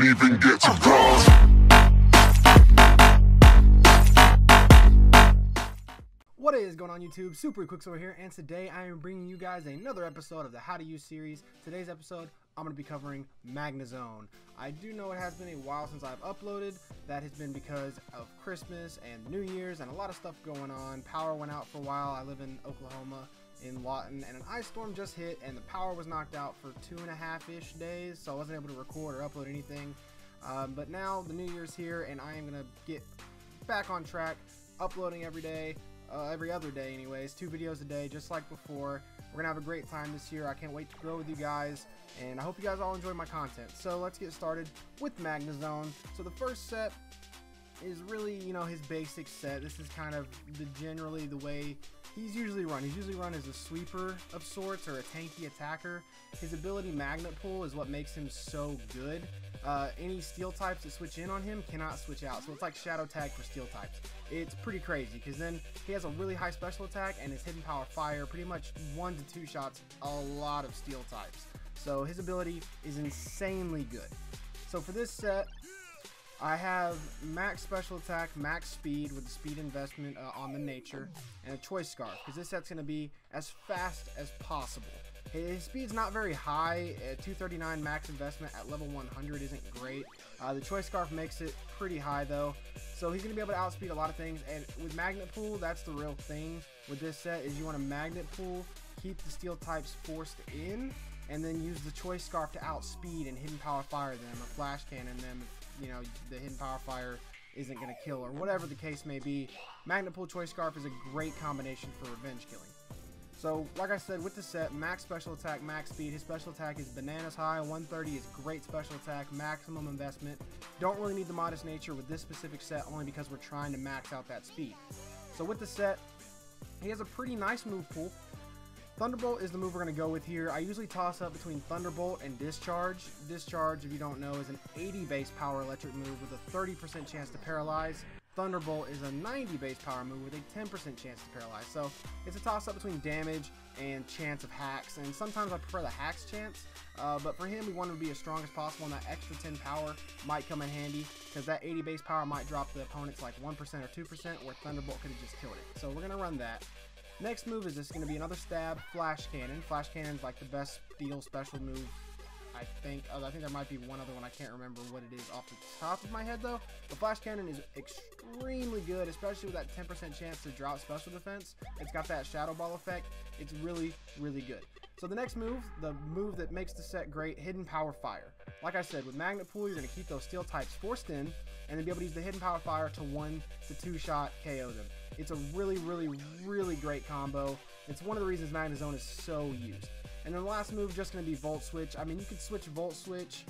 even get to cross. What is going on YouTube? Super Quicksilver here, and today I am bringing you guys another episode of the How to Use series. Today's episode, I'm going to be covering Magnezone. I do know it has been a while since I've uploaded. That has been because of Christmas and New Year's and a lot of stuff going on. Power went out for a while. I live in Oklahoma, in Lawton, and an ice storm just hit and the power was knocked out for 2.5-ish days, so I wasn't able to record or upload anything. But now the New Year's here and I am going to get back on track, uploading every day. Every other day anyways, 2 videos a day just like before. We're gonna have a great time this year. I can't wait to grow with you guys, and I hope you guys all enjoy my content. So let's get started with Magnezone. So the first set is really, you know, his basic set. This is kind of generally the way he's usually run. He's usually run as a sweeper of sorts or a tanky attacker. His ability Magnet Pull is what makes him so good. Any steel types that switch in on him cannot switch out, so it's like shadow tag for steel types. It's pretty crazy because then he has a really high special attack and his hidden power fire, pretty much 1 to 2 shots a lot of steel types. So his ability is insanely good. So for this set, I have max special attack, max speed with the speed investment on the nature, and a choice scarf because this set's going to be as fast as possible. His speed's not very high. 239 max investment at level 100 isn't great. The choice scarf makes it pretty high though, so he's going to be able to outspeed a lot of things. And with magnet pull, that's the real thing with this set, is you want to magnet pull, keep the steel types forced in, and then use the choice scarf to outspeed and hidden power fire them or flash cannon them. You know, the hidden power fire isn't going to kill, or whatever the case may be. Magnet pull choice scarf is a great combination for revenge killing. So like I said, with the set, max special attack, max speed. His special attack is bananas high. 130 is great special attack, maximum investment. Don't really need the modest nature with this specific set, only because we're trying to max out that speed. So with the set, he has a pretty nice move pool. Thunderbolt is the move we're going to go with here. I usually toss up between Thunderbolt and Discharge. Discharge, if you don't know, is an 80 base power electric move with a 30% chance to paralyze. Thunderbolt is a 90 base power move with a 10% chance to paralyze. So it's a toss up between damage and chance of hacks, and sometimes I prefer the hacks chance, but for him we want him to be as strong as possible, and that extra 10 power might come in handy because that 80 base power might drop the opponents like 1% or 2%, where Thunderbolt could have just killed it. So we're going to run that. Next move is just going to be another stab, Flash Cannon. Flash Cannon is like the best steel special move, I think. I think there might be one other one. I can't remember what it is off the top of my head though. The Flash Cannon is extremely good, especially with that 10% chance to drop special defense. It's got that Shadow Ball effect. It's really, really good. So the next move, the move that makes the set great, Hidden Power Fire. Like I said, with Magnet Pull, you're going to keep those steel types forced in, and then be able to use the Hidden Power Fire to 1 to 2 shot KO them. It's a really, really, really great combo. It's one of the reasons Magnezone is so used. And then the last move just going to be Volt Switch. I mean, you could switch Volt Switch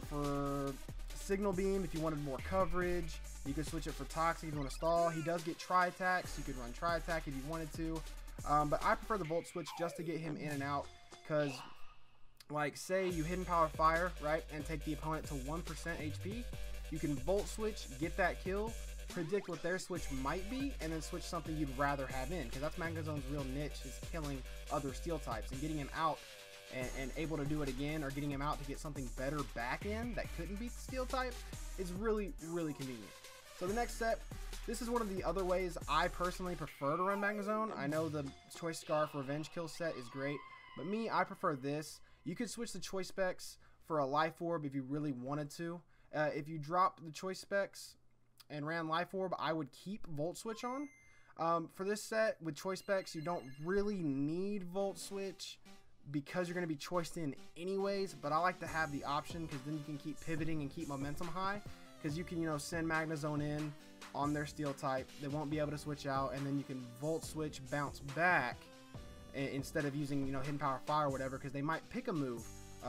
for Signal Beam if you wanted more coverage. You could switch it for Toxic if you want to stall. He does get Tri-Attack, so you could run Tri-Attack if you wanted to. But I prefer the Volt Switch just to get him in and out, because, like, say you Hidden Power Fire, right, and take the opponent to 1% HP. You can Volt Switch, get that kill, predict what their switch might be, and then switch something you'd rather have in, because that's Magnezone's real niche, is killing other steel types and getting him out and able to do it again, or getting him out to get something better back in that couldn't beat the steel type, is really, really convenient. So the next set, this is one of the other ways I personally prefer to run Magnezone. I know the Choice Scarf Revenge Kill set is great, but me, I prefer this. You could switch the choice specs for a Life Orb if you really wanted to. If you drop the choice specs and ran Life Orb, I would keep Volt Switch on. For this set, with choice specs, you don't really need Volt Switch because you're going to be choiced in anyways, but I like to have the option because then you can keep pivoting and keep momentum high, because you can, you know, send Magnezone in on their steel type. They won't be able to switch out, and then you can Volt Switch, bounce back instead of using, you know, Hidden Power Fire or whatever, because they might pick a move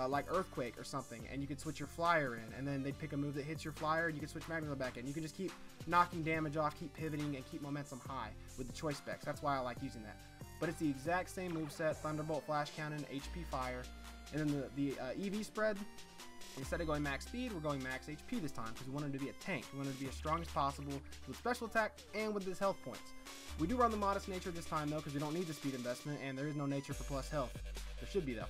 like Earthquake or something, and you could switch your flyer in, and then they'd pick a move that hits your flyer, and you can switch Magnezone back in. You can just keep knocking damage off, keep pivoting, and keep momentum high with the choice specs. That's why I like using that. But it's the exact same moveset: Thunderbolt, Flash Cannon, HP Fire, and then the EV spread. Instead of going max speed, we're going max HP this time, because we want him to be a tank. We want him to be as strong as possible with special attack and with his health points. We do run the modest nature this time though, because we don't need the speed investment, and there is no nature for plus health. There should be though.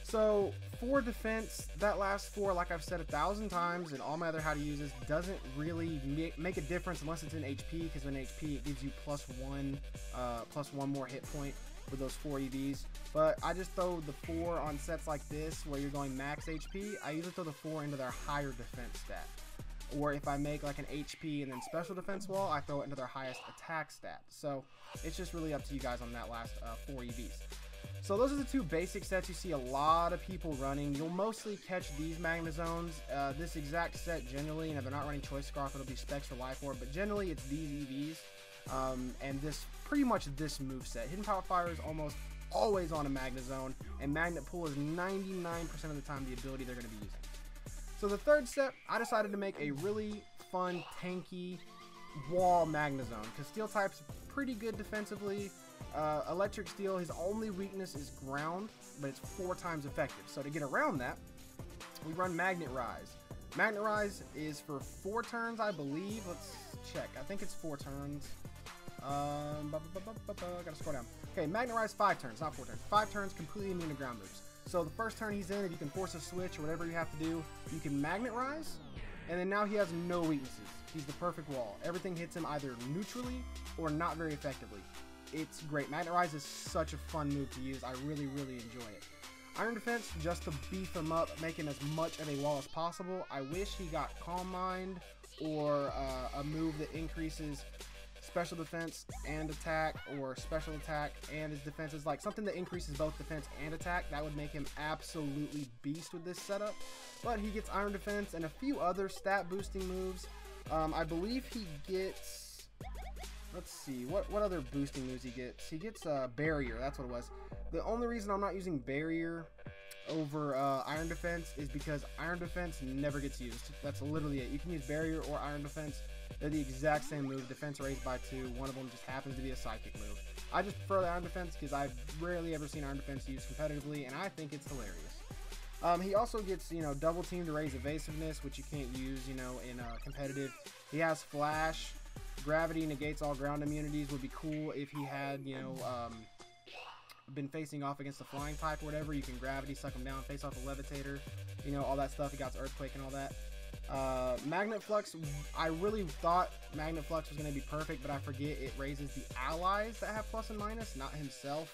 So for defense, that last 4, like I've said 1,000 times in all my other how to uses, doesn't really make a difference unless it's in HP, because in HP it gives you +1 more hit point with those 4 EVs. But I just throw the 4 on sets like this where you're going max HP. I usually throw the 4 into their higher defense stat. Or if I make like an HP and then special defense wall, I throw it into their highest attack stat. So it's just really up to you guys on that last 4 EVs. So those are the 2 basic sets you see a lot of people running. You'll mostly catch these Magnezones. This exact set generally, and if they're not running Choice Scarf, it'll be Specs or Life Orb, but generally it's these EVs. And this pretty much this move set. Hidden Power Fire is almost always on a Magnezone, and Magnet Pull is 99% of the time the ability they're going to be using. So the third set, I decided to make a really fun, tanky wall Magnezone, because Steel type's pretty good defensively. Electric Steel, his only weakness is ground, but it's 4 times effective. So to get around that, we run Magnet Rise. Magnet Rise is for 4 turns, I believe. Let's check. I think it's 4 turns. Gotta scroll down. Okay, Magnet Rise 5 turns, not 4 turns. 5 turns, completely immune to ground moves. So the first turn he's in, if you can force a switch or whatever you have to do, you can Magnet Rise, and then now he has no weaknesses. He's the perfect wall. Everything hits him either neutrally or not very effectively. It's great. Magnet Rise is such a fun move to use. I really, really enjoy it. Iron Defense, just to beef him up, making as much of a wall as possible. I wish he got Calm Mind or a move that increases special defense and attack, or special attack and his defense is like something that increases both defense and attack. That would make him absolutely beast with this setup. But he gets Iron Defense and a few other stat boosting moves. I believe he gets, let's see, what other boosting moves he gets. He gets Barrier, that's what it was. The only reason I'm not using Barrier over Iron Defense is because Iron Defense never gets used. That's literally it. You can use Barrier or Iron Defense. They're the exact same move, defense raised by 2. One of them just happens to be a psychic move. I just prefer the Iron Defense because I've rarely ever seen Iron Defense used competitively, and I think it's hilarious. He also gets, double team to raise evasiveness, which you can't use, in competitive. He has Flash. Gravity negates all ground immunities. Would be cool if he had, been facing off against a flying type or whatever. You can Gravity, suck him down, face off a Levitator, all that stuff. He got Earthquake and all that. Magnet Flux, I really thought Magnet Flux was going to be perfect, but I forget it raises the allies that have plus and minus, not himself.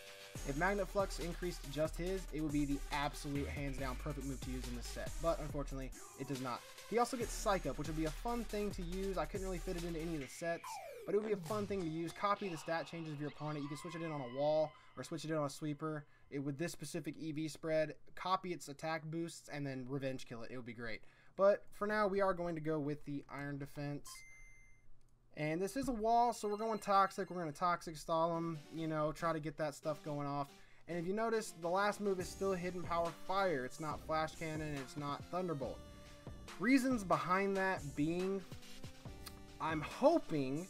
If Magnet Flux increased just his, it would be the absolute hands down perfect move to use in this set, but unfortunately it does not. He also gets Psych Up, which would be a fun thing to use. I couldn't really fit it into any of the sets, but it would be a fun thing to use. Copy the stat changes of your opponent. You can switch it in on a wall or switch it in on a sweeper. With this specific EV spread, copy its attack boosts and then revenge kill it. It would be great. But for now, we are going to go with the Iron Defense. And this is a wall, so we're going Toxic. We're going to Toxic Stall him, try to get that stuff going off. And if you notice, the last move is still Hidden Power Fire. It's not Flash Cannon, it's not Thunderbolt. Reasons behind that being, I'm hoping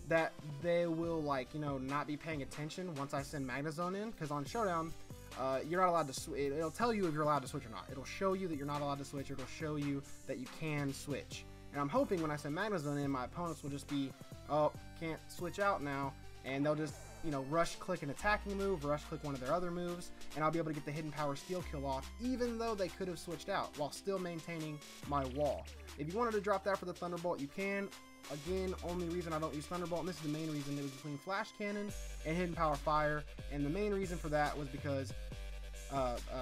that they will, not be paying attention once I send Magnezone in. Because on Showdown, you're not allowed to switch. It'll tell you if you're allowed to switch or not. It'll show you that you're not allowed to switch. It'll show you that you can switch. And I'm hoping when I send Magnezone in, my opponents will just be, oh, can't switch out now. And they'll just, rush click an attacking move, rush click one of their other moves, and I'll be able to get the Hidden Power Steel kill off, even though they could have switched out, while still maintaining my wall. If you wanted to drop that for the Thunderbolt, you can. Again, only reason I don't use Thunderbolt, and this is the main reason, it was between Flash Cannon and Hidden Power Fire, and the main reason for that was because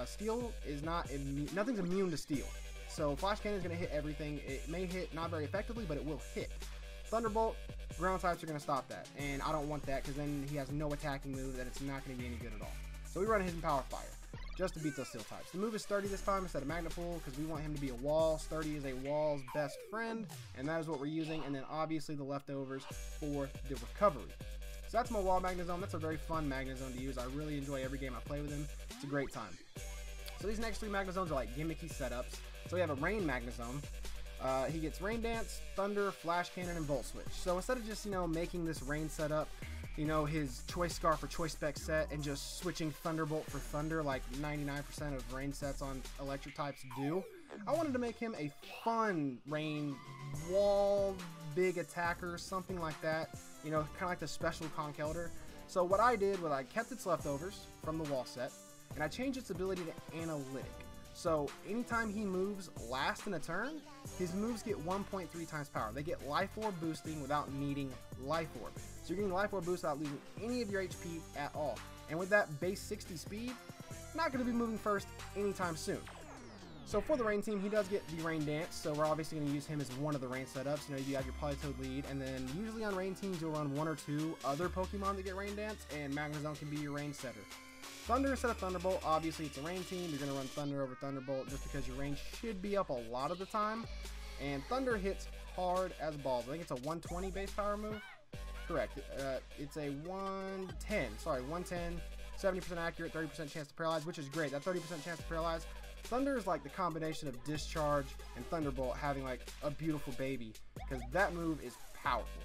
Steel is nothing's immune to Steel. So Flash Cannon is going to hit everything. It may hit not very effectively, but it will hit. Thunderbolt, ground types are going to stop that, and I don't want that because then he has no attacking move that it's not going to be any good at all. So we run Hidden Power Fire just to beat those Steel types. The move is Sturdy this time instead of Magnet Pull because we want him to be a wall. Sturdy is a wall's best friend, and that is what we're using, and then obviously the leftovers for the recovery. So that's my wall Magnezone. That's a very fun Magnezone to use. I really enjoy every game I play with him. It's a great time. So these next 3 Magnezones are like gimmicky setups. So we have a Rain Magnezone. He gets Rain Dance, Thunder, Flash Cannon, and Volt Switch. So instead of just, making this Rain setup, his Choice Scarf or Choice Spec set and just switching Thunderbolt for Thunder like 99% of Rain sets on electric types do, I wanted to make him a fun Rain wall, big attacker, something like that, kind of like the special Conch Elder. So what I did was I kept its leftovers from the wall set, and I changed its ability to Analytic. So anytime he moves last in a turn, his moves get 1.3 times power. They get Life Orb boosting without needing Life Orb. So you're getting Life Orb boost without losing any of your HP at all. And with that base 60 speed, not going to be moving first anytime soon. So for the Rain team, he does get the Rain Dance, so we're obviously going to use him as one of the Rain setups. You know, you have your Politoed lead, and then usually on Rain teams, you'll run 1 or 2 other Pokemon that get Rain Dance, and Magnezone can be your Rain setter. Thunder instead of Thunderbolt, obviously it's a Rain team, you're going to run Thunder over Thunderbolt just because your range should be up a lot of the time. And Thunder hits hard as balls. I think it's a 120 base power move. Correct. It's a 110, 70% accurate, 30% chance to paralyze, which is great. That 30% chance to paralyze. Thunder is like the combination of Discharge and Thunderbolt having like a beautiful baby, because that move is powerful.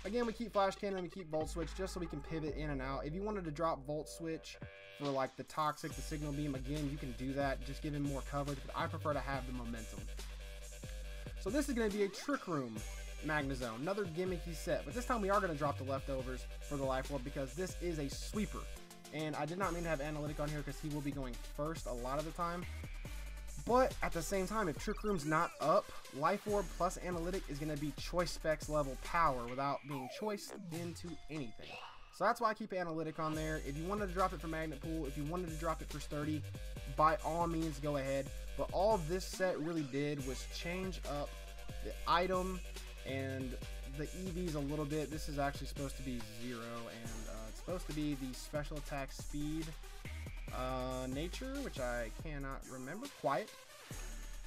Again, we keep Flash Cannon, we keep Volt Switch just so we can pivot in and out. If you wanted to drop Volt Switch for like the Toxic, the Signal Beam, again, you can do that. Just give him more coverage, but I prefer to have the momentum. So this is going to be a Trick Room Magnezone, another gimmicky set, but this time we are going to drop the leftovers for the Life Orb because this is a sweeper. And I did not mean to have Analytic on here because he will be going first a lot of the time. But at the same time, if Trick Room's not up, Life Orb plus Analytic is going to be Choice Specs level power without being choiced into anything. So that's why I keep Analytic on there. If you wanted to drop it for Magnet Pool, if you wanted to drop it for Sturdy, by all means go ahead. But all this set really did was change up the item and the EVs a little bit. This is actually supposed to be 0, and it's supposed to be the special attack speed nature, which I cannot remember. Quiet.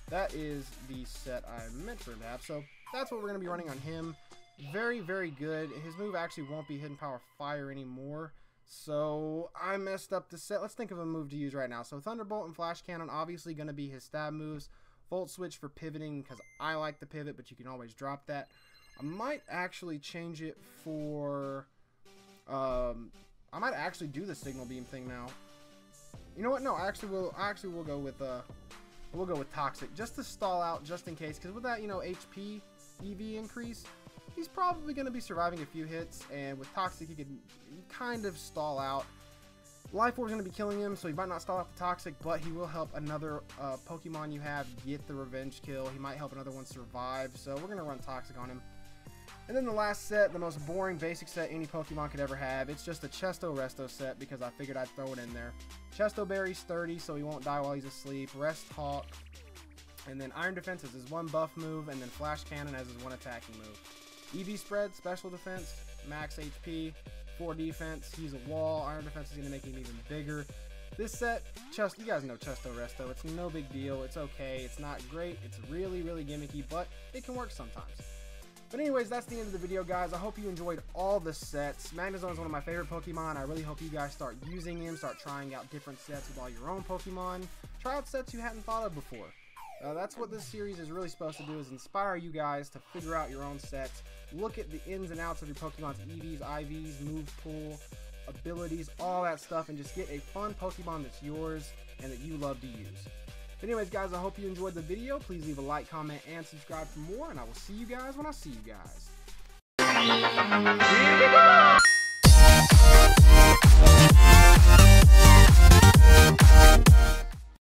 That is the set I meant for him to have. So that's what we're going to be running on him. Very, very good. His move actually won't be Hidden Power Fire anymore. So I messed up the set. Let's think of a move to use right now. So Thunderbolt and Flash Cannon obviously going to be his stab moves. Volt Switch for pivoting because I like the pivot, but you can always drop that. I might actually change it for I might actually do the Signal Beam thing now. You know what? No, I actually will go with we'll go with Toxic just to stall out, just in case, because with that, you know, HP EV increase, he's probably going to be surviving a few hits, and with Toxic he can kind of stall out. Life Orb is going to be killing him, so he might not stall out the Toxic, but he will help another Pokemon you have get the revenge kill. He might help another one survive, so we're going to run Toxic on him. And then the last set, the most boring basic set any Pokemon could ever have. It's just a Chesto Resto set because I figured I'd throw it in there. Chesto Berry's sturdy, so he won't die while he's asleep. Rest Hawk. And then Iron Defense is his 1 buff move, and then Flash Cannon as his 1 attacking move. EV Spread, special defense, max HP, 4 defense. He's a wall. Iron Defense is going to make him even bigger. This set, you guys know Chesto Resto. It's no big deal. It's okay. It's not great. It's really, really gimmicky, but it can work sometimes. But anyways, that's the end of the video, guys. I hope you enjoyed all the sets. Magnezone is one of my favorite Pokemon. I really hope you guys start using him, start trying out different sets with all your own Pokemon. Try out sets you hadn't thought of before. That's what this series is really supposed to do, is inspire you guys to figure out your own sets. Look at the ins and outs of your Pokemon's EVs, IVs, move pool, abilities, all that stuff, and just get a fun Pokemon that's yours and that you love to use. But anyways, guys, I hope you enjoyed the video. Please leave a like, comment, and subscribe for more, and I will see you guys when I see you guys.